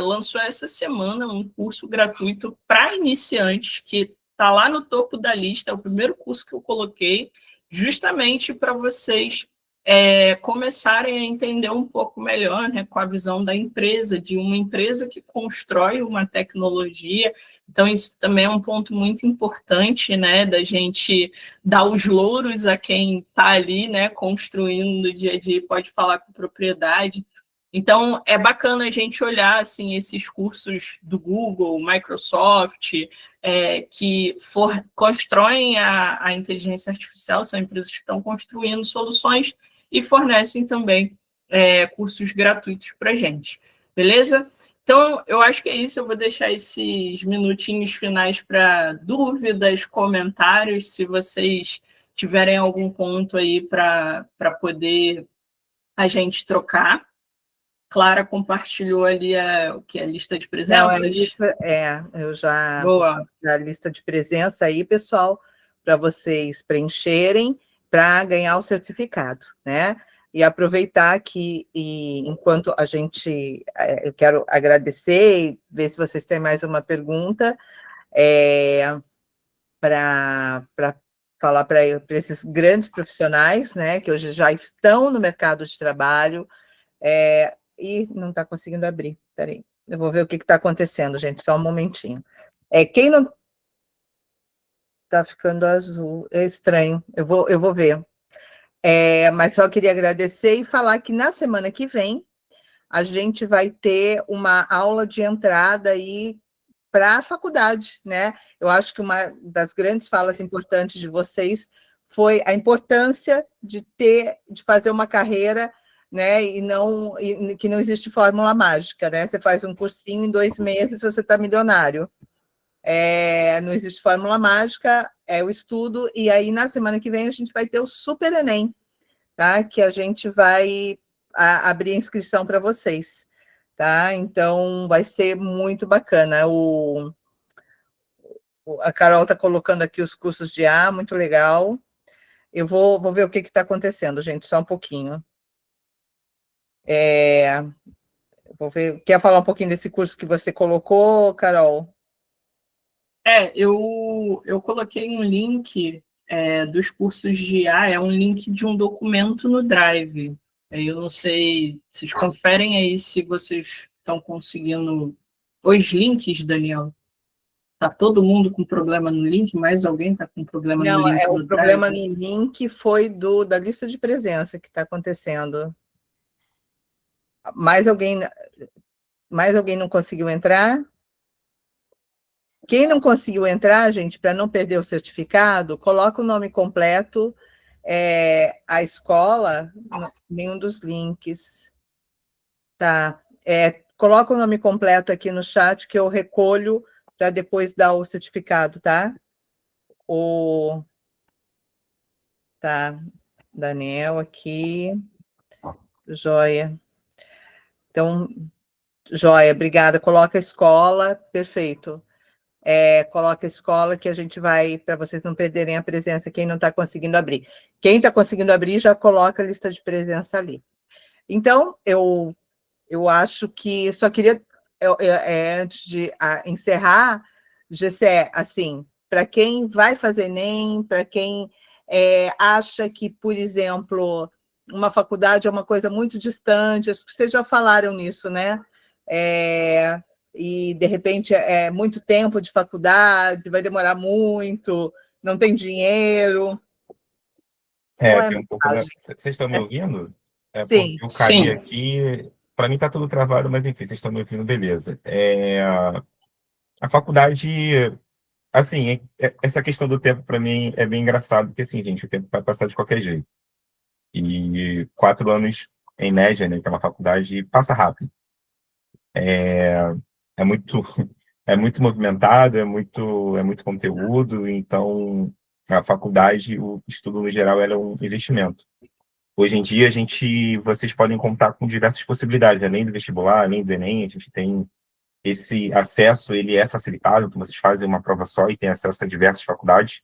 lançou essa semana um curso gratuito para iniciantes, que está lá no topo da lista, é o primeiro curso que eu coloquei, justamente para vocês começarem a entender um pouco melhor, né, com a visão da empresa, de uma empresa que constrói uma tecnologia. Então, isso também é um ponto muito importante, né, da gente dar os louros a quem está ali, né, construindo no dia a dia, pode falar com propriedade. Então, é bacana a gente olhar assim, esses cursos do Google, Microsoft, que constroem a inteligência artificial, são empresas que estão construindo soluções e fornecem também cursos gratuitos para a gente. Beleza? Então, eu acho que é isso. Eu vou deixar esses minutinhos finais para dúvidas, comentários, se vocês tiverem algum ponto aí para poder a gente trocar. Clara compartilhou ali a lista de presenças. Não, eu já Boa. A lista de presença aí, pessoal, para vocês preencherem para ganhar o certificado, né? E aproveitar que, enquanto a gente, eu quero agradecer e ver se vocês têm mais uma pergunta, para falar para esses grandes profissionais, né, que hoje já estão no mercado de trabalho, e não está conseguindo abrir. Peraí, eu vou ver o que está acontecendo, gente, só um momentinho. Quem não está ficando azul, é estranho, eu vou ver. Mas só queria agradecer e falar que na semana que vem a gente vai ter uma aula de entrada aí para a faculdade, né? Eu acho que uma das grandes falas importantes de vocês foi a importância de fazer uma carreira, né? E que não existe fórmula mágica, né? Você faz um cursinho em 2 meses, você está milionário. Não existe fórmula mágica, é o estudo, e aí na semana que vem a gente vai ter o Super Enem, tá? Que a gente vai abrir a inscrição para vocês, tá? Então vai ser muito bacana. A Carol está colocando aqui os cursos de muito legal. Eu vou ver o que está acontecendo, gente, só um pouquinho. Vou ver. Quer falar um pouquinho desse curso que você colocou, Carol? Eu coloquei um link dos cursos de IA, é um link de um documento no Drive. Eu não sei, vocês conferem aí se vocês estão conseguindo os links, Daniel. Está todo mundo com problema no link? Mais alguém está com problema no link? Não, o problema no link foi da lista de presença que está acontecendo. Mais alguém não conseguiu entrar? Quem não conseguiu entrar, gente, para não perder o certificado, coloca o nome completo, a escola, nenhum dos links. Tá? Coloca o nome completo aqui no chat que eu recolho para depois dar o certificado, tá? Tá, Daniel aqui, joia. Então, joia, obrigada. Coloca a escola, perfeito. Coloca a escola que a gente vai, para vocês não perderem a presença, quem não está conseguindo abrir. Quem está conseguindo abrir, já coloca a lista de presença ali. Então, eu acho que só queria, antes de encerrar, Gessé, assim, para quem vai fazer Enem, para quem acha que, por exemplo, uma faculdade é uma coisa muito distante, acho que vocês já falaram nisso, né? E, de repente, é muito tempo de faculdade, vai demorar muito, não tem dinheiro. Qual é a Tem um pouco mensagem? Vocês estão me ouvindo? Sim. Porque eu caí Sim. aqui. Para mim tá tudo travado, mas enfim, vocês estão me ouvindo, beleza. A faculdade, assim, essa questão do tempo para mim é bem engraçado, porque assim, gente, o tempo vai passar de qualquer jeito. E 4 anos, em média, né, que é uma faculdade, passa rápido. É muito, é muito movimentado, é muito conteúdo, então a faculdade, o estudo no geral, ela é um investimento. Hoje em dia, vocês podem contar com diversas possibilidades, além do vestibular, além do Enem, a gente tem esse acesso, ele é facilitado, então vocês fazem uma prova só e têm acesso a diversas faculdades.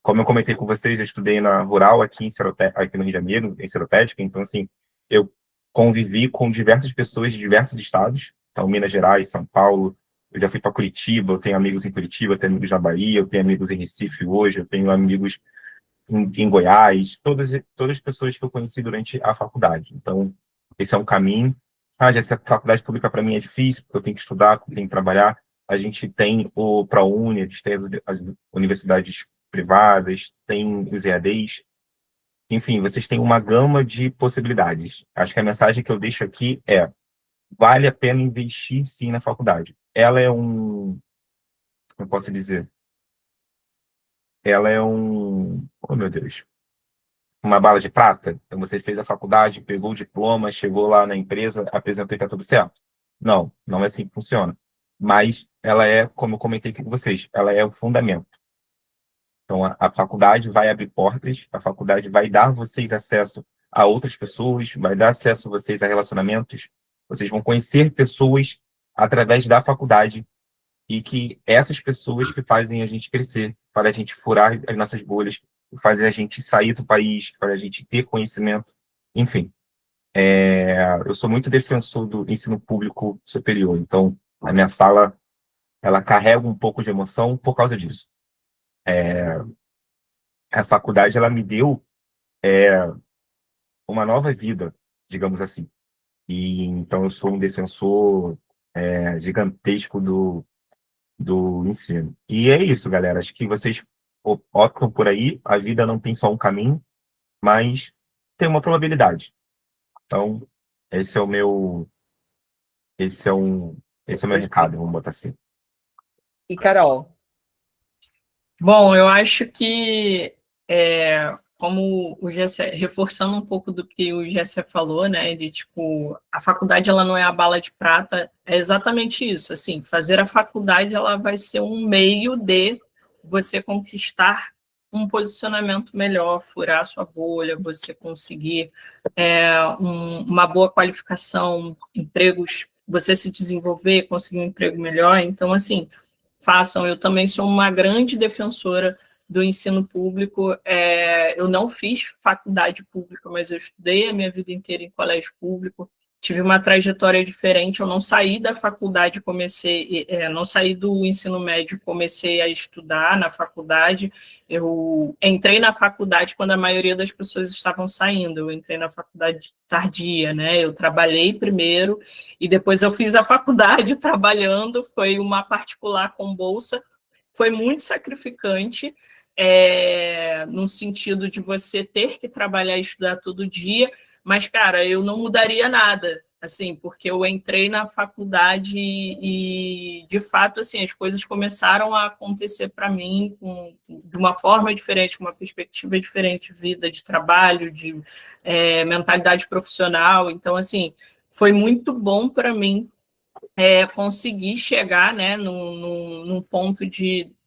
Como eu comentei com vocês, eu estudei na Rural aqui aqui no Rio de Janeiro, em Seropédica, então, assim, eu convivi com diversas pessoas de diversos estados, então, Minas Gerais, São Paulo, eu já fui para Curitiba, eu tenho amigos em Curitiba, eu tenho amigos na Bahia, eu tenho amigos em Recife hoje, eu tenho amigos em Goiás, todas as pessoas que eu conheci durante a faculdade. Então, esse é um caminho. Já se a faculdade pública para mim é difícil, porque eu tenho que estudar, eu tenho que trabalhar. A gente tem o ProUni, a gente tem as universidades privadas, tem os EADs. Enfim, vocês têm uma gama de possibilidades. Acho que a mensagem que eu deixo aqui vale a pena investir, sim, na faculdade. Ela é como eu posso dizer? Ela é oh, meu Deus, uma bala de prata. Então você fez a faculdade, pegou o diploma, chegou lá na empresa, apresentou que está tudo certo. Não, não é assim que funciona. Mas ela como eu comentei aqui com vocês, ela é o fundamento. Então a faculdade vai abrir portas, a faculdade vai dar vocês acesso a outras pessoas, vai dar acesso a vocês a relacionamentos. Vocês vão conhecer pessoas através da faculdade e que essas pessoas que fazem a gente crescer, para a gente furar as nossas bolhas, fazem a gente sair do país, para a gente ter conhecimento, enfim. Eu sou muito defensor do ensino público superior, então a minha fala, ela carrega um pouco de emoção por causa disso. A faculdade, ela me deu uma nova vida, digamos assim. E então eu sou um defensor gigantesco do ensino. E é isso, galera. Acho que vocês optam por aí. A vida não tem só um caminho, mas tem uma probabilidade. Então, esse é o meu, esse é o meu recado, vamos botar assim. E Carol? Bom, eu acho que, como o Gessé, reforçando um pouco do que o Gessé falou, né, de, tipo, a faculdade, ela não é a bala de prata, é exatamente isso, assim, fazer a faculdade, ela vai ser um meio de você conquistar um posicionamento melhor, furar a sua bolha, você conseguir uma boa qualificação, empregos, você se desenvolver, conseguir um emprego melhor, então, assim, façam. Eu também sou uma grande defensora do ensino público. Eu não fiz faculdade pública, mas eu estudei a minha vida inteira em colégio público. Tive uma trajetória diferente. Eu não saí da faculdade, não saí do ensino médio, comecei a estudar na faculdade. Eu entrei na faculdade quando a maioria das pessoas estavam saindo. Eu entrei na faculdade tardia, né? Eu trabalhei primeiro e depois eu fiz a faculdade trabalhando. Foi uma particular com bolsa. Foi muito sacrificante, no sentido de você ter que trabalhar e estudar todo dia, mas, cara, eu não mudaria nada, assim, porque eu entrei na faculdade e, de fato, assim, as coisas começaram a acontecer para mim de uma forma diferente, com uma perspectiva diferente de vida, de trabalho, de mentalidade profissional. Então, assim, foi muito bom para mim conseguir chegar, né, num ponto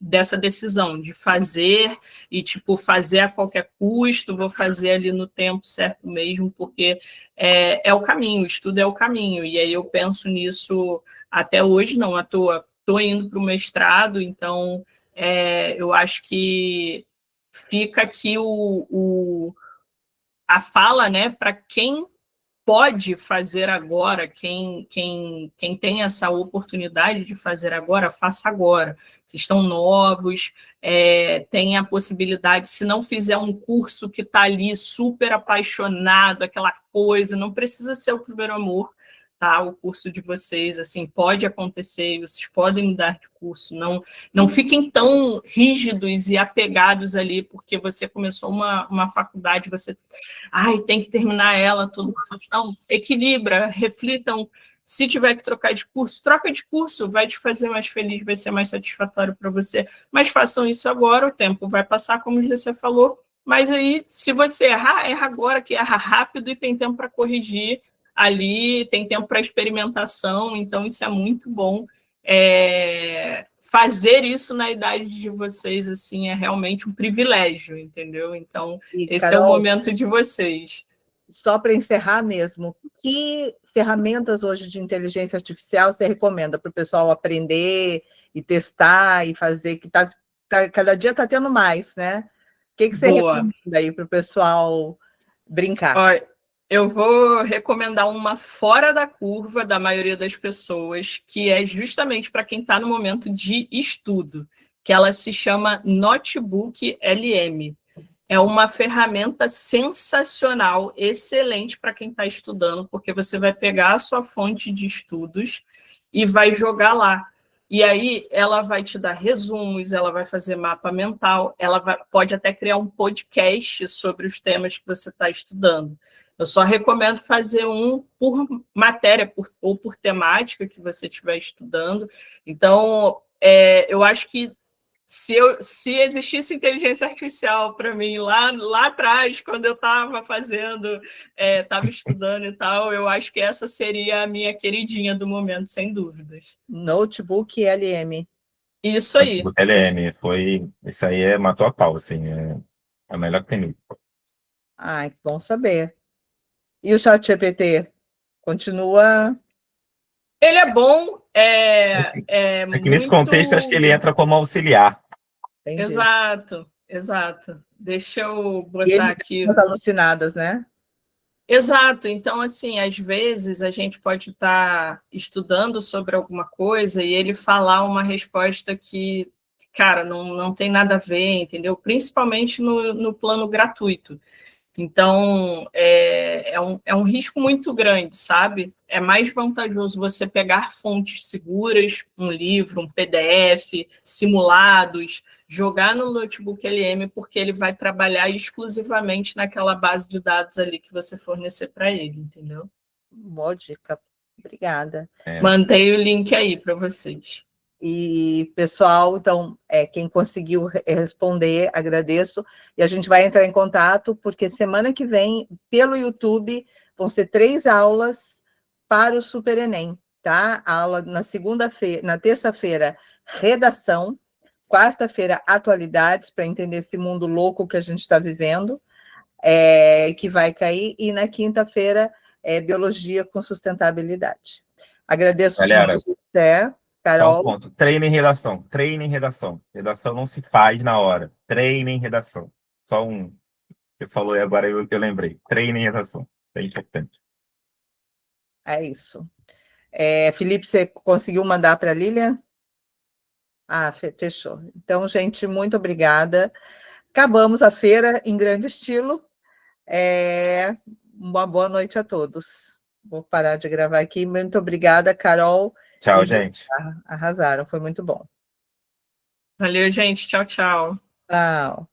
dessa decisão, de fazer e, tipo, fazer a qualquer custo, vou fazer ali no tempo certo mesmo, porque é o caminho, o estudo é o caminho, e aí eu penso nisso até hoje, não à toa, estou indo para o mestrado, então eu acho que fica aqui a fala, né, para quem pode fazer agora, quem tem essa oportunidade de fazer agora, faça agora. Vocês estão novos, tem a possibilidade, se não fizer um curso que está ali super apaixonado, aquela coisa, não precisa ser o primeiro amor, tá? O curso de vocês, assim, pode acontecer, vocês podem mudar de curso, não fiquem tão rígidos e apegados ali, porque você começou uma faculdade, você tem que terminar ela, tudo. Não, equilibra, reflitam. Se tiver que trocar de curso, troca de curso, vai te fazer mais feliz, vai ser mais satisfatório para você. Mas façam isso agora, o tempo vai passar, como você falou. Mas aí, se você errar, erra agora, que erra rápido e tem tempo para corrigir ali, tem tempo para experimentação, então isso é muito bom. Fazer isso na idade de vocês, assim, é realmente um privilégio, entendeu? Então, esse Carol, é o momento de vocês. Só para encerrar mesmo, que ferramentas hoje de inteligência artificial você recomenda para o pessoal aprender e testar e fazer, que cada dia está tendo mais, né? O que você recomenda aí para o pessoal brincar? Olha, eu vou recomendar uma fora da curva da maioria das pessoas, que é justamente para quem está no momento de estudo, que ela se chama Notebook LM. É uma ferramenta sensacional, excelente para quem está estudando, porque você vai pegar a sua fonte de estudos e vai jogar lá. E aí ela vai te dar resumos, ela vai fazer mapa mental, pode até criar um podcast sobre os temas que você está estudando. Eu só recomendo fazer um por matéria ou por temática que você estiver estudando. Então, eu acho que se existisse inteligência artificial para mim lá atrás, quando eu estava fazendo, estava estudando e tal, eu acho que essa seria a minha queridinha do momento, sem dúvidas. Notebook LM. Isso aí. O LM, isso aí matou a pau, assim, é a melhor que tem. Ai, que bom saber. E o ChatGPT? Continua... Ele é bom, que nesse contexto, acho que ele entra como auxiliar. Entendi. Exato. Deixa eu E botar ele aqui. as alucinadas, né? Exato. Então, assim, às vezes a gente pode estar estudando sobre alguma coisa e ele falar uma resposta que, cara, não tem nada a ver, entendeu? Principalmente no plano gratuito. Então, é um risco muito grande, sabe? É mais vantajoso você pegar fontes seguras, um livro, um PDF, simulados, jogar no Notebook LM, porque ele vai trabalhar exclusivamente naquela base de dados ali que você fornecer para ele, entendeu? Boa dica. Obrigada. Mandei o link aí para vocês. E, pessoal, então, quem conseguiu responder, agradeço. E a gente vai entrar em contato, porque semana que vem, pelo YouTube, vão ser 3 aulas para o Super Enem, tá? A aula na segunda-feira, na terça-feira, redação, quarta-feira, atualidades, para entender esse mundo louco que a gente está vivendo, que vai cair, e na quinta-feira, biologia com sustentabilidade. Agradeço Galera, demais, Carol. só um ponto. Treine em redação. Treine em redação. Redação não se faz na hora. Treine em redação. Só um. Você falou e agora eu lembrei. Treine em redação. Isso é importante. É isso. Felipe, você conseguiu mandar para a Lilian? Ah, fechou. Então, gente, muito obrigada. Acabamos a feira em grande estilo. Uma boa noite a todos. Vou parar de gravar aqui. Muito obrigada, Carol. Tchau, gente. Arrasaram, foi muito bom. Valeu, gente. Tchau, tchau. Tchau.